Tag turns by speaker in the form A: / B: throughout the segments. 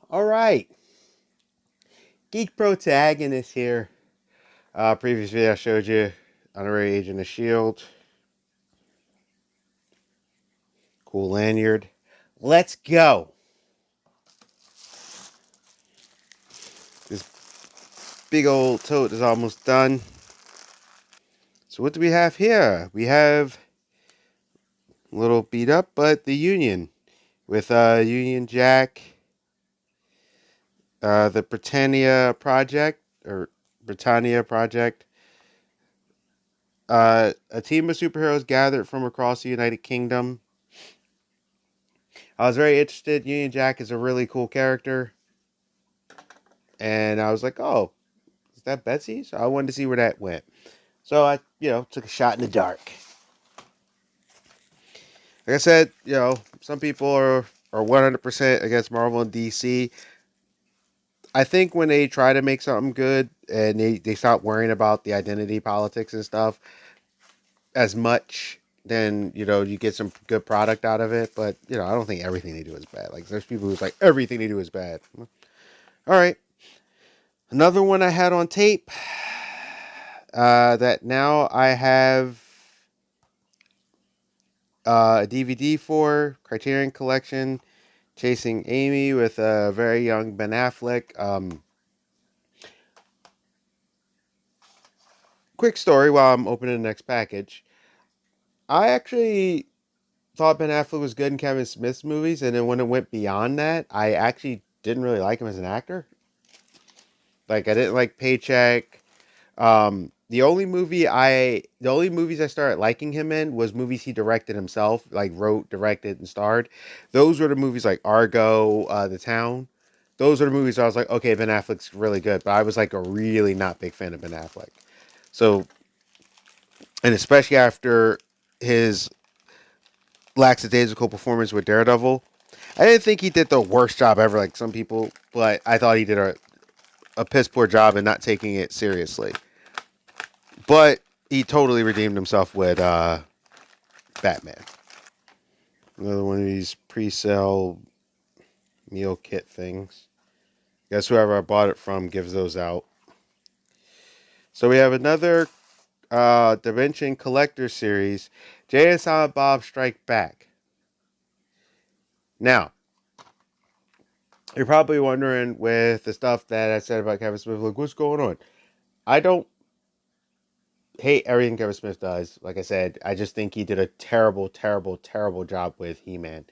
A: All right, Geek Protagonist here. Previous video I showed you Honorary Agent of Shield. Cool lanyard. Let's go. This big old tote is almost done. So what do we have here? We have a little beat up, but the Union with Union Jack, the Britannia Project. A team of superheroes gathered from across the United Kingdom. I was very interested. Union Jack is a really cool character. And I was like, oh, is that Betsy? So I wanted to see where that went. So I, took a shot in the dark. Like I said, some people are 100% against Marvel and DC. I think when they try to make something good and they stop worrying about the identity politics and stuff as much, then, you get some good product out of it. But, I don't think everything they do is bad. Like, there's people who's like, everything they do is bad. All right. Another one I had on tape that now I have a DVD for Criterion Collection, Chasing Amy with a very young Ben Affleck. Quick story while I'm opening the next package. I actually thought Ben Affleck was good in Kevin Smith's movies, and then when it went beyond that, I actually didn't really like him as an actor. Like I didn't like Paycheck. The only movies I started liking him in was movies he directed himself, like wrote, directed, and starred. Those were the movies like Argo, The Town. Those are the movies I was like, okay, Ben Affleck's really good, but I was like a really not big fan of Ben Affleck. So, and especially after his lackadaisical performance with Daredevil, I didn't think he did the worst job ever, like some people, but I thought he did a piss poor job in not taking it seriously. But he totally redeemed himself with Batman. Another one of these pre-sale meal kit things. Guess whoever I bought it from gives those out. So we have another Dimension Collector Series, Jay and Silent Bob Strike Back. Now, you're probably wondering with the stuff that I said about Kevin Smith, like, what's going on? I don't hate everything Kevin Smith does. Like I said, I just think he did a terrible, terrible, terrible job with He-Man.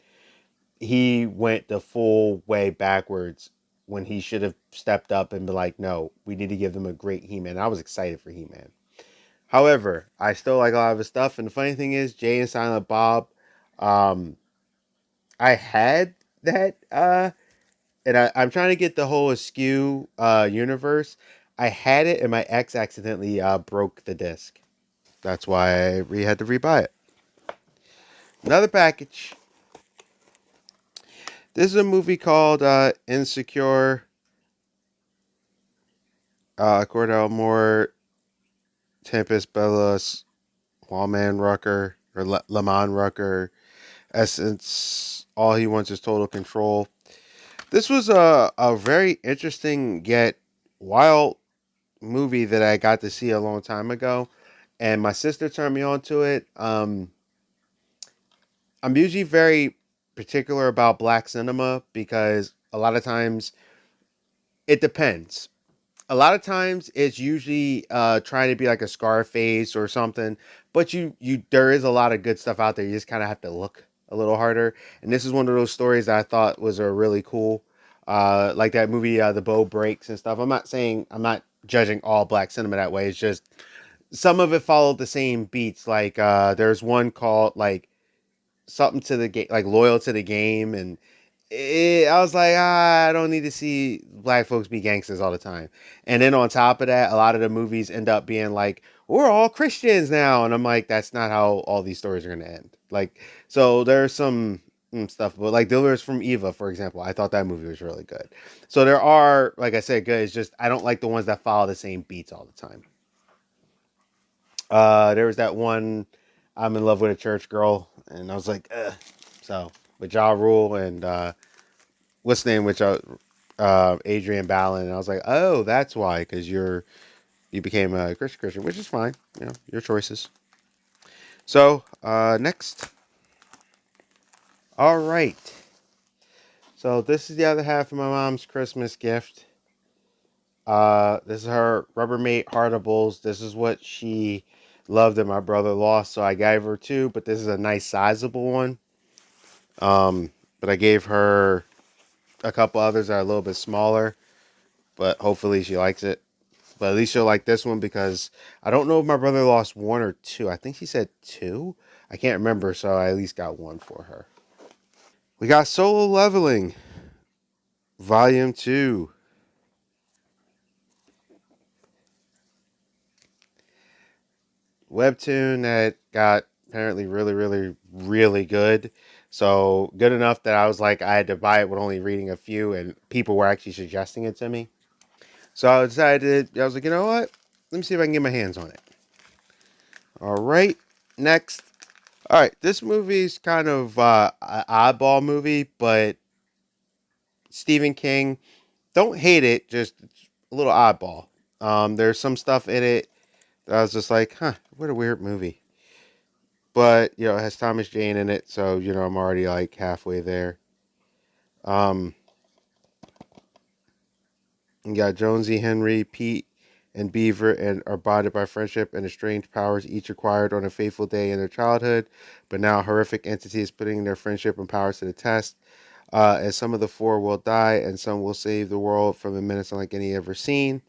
A: He went the full way backwards when he should have stepped up and been like, no, we need to give them a great He-Man. I was excited for He-Man. However, I still like a lot of his stuff. And the funny thing is, Jay and Silent Bob, um, I had that, and I'm trying to get the whole Askew universe. I had it, and my ex accidentally broke the disc. That's why we had to rebuy it. Another package. This is a movie called Insecure. Cordell Moore, Tempest Bellas, Lawman Rucker, or Lamon Rucker, Essence. All he wants is total control. This was a very interesting yet wild movie that I got to see a long time ago, and my sister turned me on to it. I'm usually very particular about black cinema because a lot of times it depends. A lot of times it's usually trying to be like a Scarface or something, but you there is a lot of good stuff out there. You just kind of have to look a little harder. And this is one of those stories that I thought was a really cool, like that movie, The Bow Breaks and stuff. I'm not judging all black cinema that way. It's just some of it followed the same beats. Like there's one called like something to the game, like Loyal to the Game, and I was like, I don't need to see black folks be gangsters all the time. And then on top of that, a lot of the movies end up being like, we're all Christians now, and I'm like, that's not how all these stories are going to end. Like, so there's some stuff, but like Deliverance from Eva, for example, I thought that movie was really good. So there are, like I said, good. It's just I don't like the ones that follow the same beats all the time. There was that one, I'm in love with a church girl, and I was like, ugh. So with Ja Rule and what's the name, which Adrian Ballin, and I was like, oh, that's why, because you became a Christian, which is fine. You know, your choices. So next, all right. So this is the other half of my mom's Christmas gift. This is her Rubbermaid Heartables. This is what she loved that my brother lost, so I gave her two. But this is a nice sizable one. But I gave her a couple others that are a little bit smaller. But hopefully she likes it. But at least she'll like this one because I don't know if my brother lost one or two. I think she said two. I can't remember, so I at least got one for her. We got Solo Leveling, Volume 2. Webtoon that got apparently really, really, really good. So good enough that I was like, I had to buy it with only reading a few, and people were actually suggesting it to me. So I decided, I was like, you know what? Let me see if I can get my hands on it. All right, next. All right, this movie's kind of an oddball movie, but Stephen King, don't hate it, just a little oddball. There's some stuff in it that I was just like, huh, what a weird movie. But it has Thomas Jane in it, so I'm already like halfway there. Um, you got Jonesy, Henry, Pete, and Beaver, and are bonded by friendship and estranged powers, each acquired on a fateful day in their childhood. But now a horrific entity is putting their friendship and powers to the test. And some of the four will die, and some will save the world from a menace unlike any ever seen.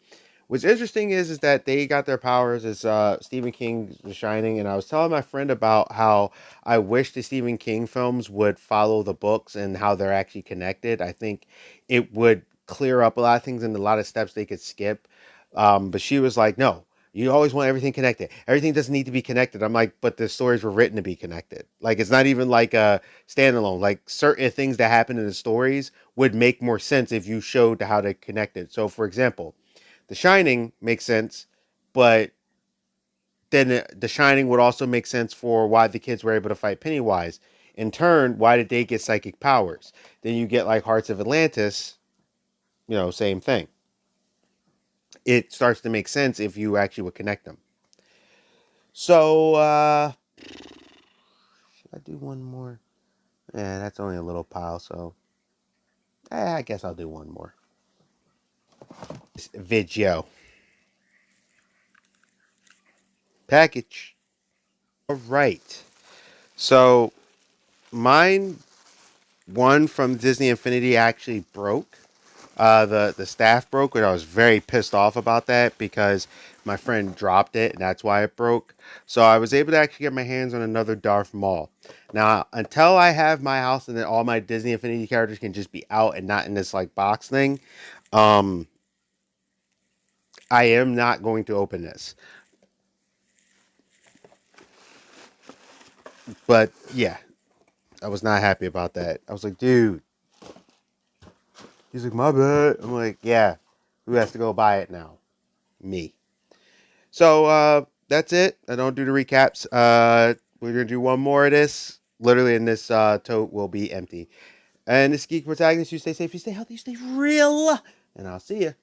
A: What's interesting is that they got their powers as Stephen King's The Shining, and I was telling my friend about how I wish the Stephen King films would follow the books and how they're actually connected. I think it would clear up a lot of things and a lot of steps they could skip. But she was like, "No, you always want everything connected. Everything doesn't need to be connected." I'm like, "But the stories were written to be connected. Like it's not even like a standalone. Like certain things that happen in the stories would make more sense if you showed how to connect it. So, for example." The Shining makes sense, but then The Shining would also make sense for why the kids were able to fight Pennywise. In turn, why did they get psychic powers? Then you get like Hearts of Atlantis, same thing. It starts to make sense if you actually would connect them. So, should I do one more? Yeah, that's only a little pile, so I guess I'll do one more. Video package. All right. So, mine one from Disney Infinity actually broke. The staff broke, and I was very pissed off about that because my friend dropped it, and that's why it broke. So I was able to actually get my hands on another Darth Maul. Now, until I have my house and then all my Disney Infinity characters can just be out and not in this like box thing, um, I am not going to open this. But yeah, I was not happy about that. I was like, dude. He's like, my bad. I'm like, yeah. Who has to go buy it now? Me. So that's it. I don't do the recaps. We're gonna do one more of this. Literally, and this tote will be empty. And this geek protagonist, you stay safe, you stay healthy, you stay real. And I'll see you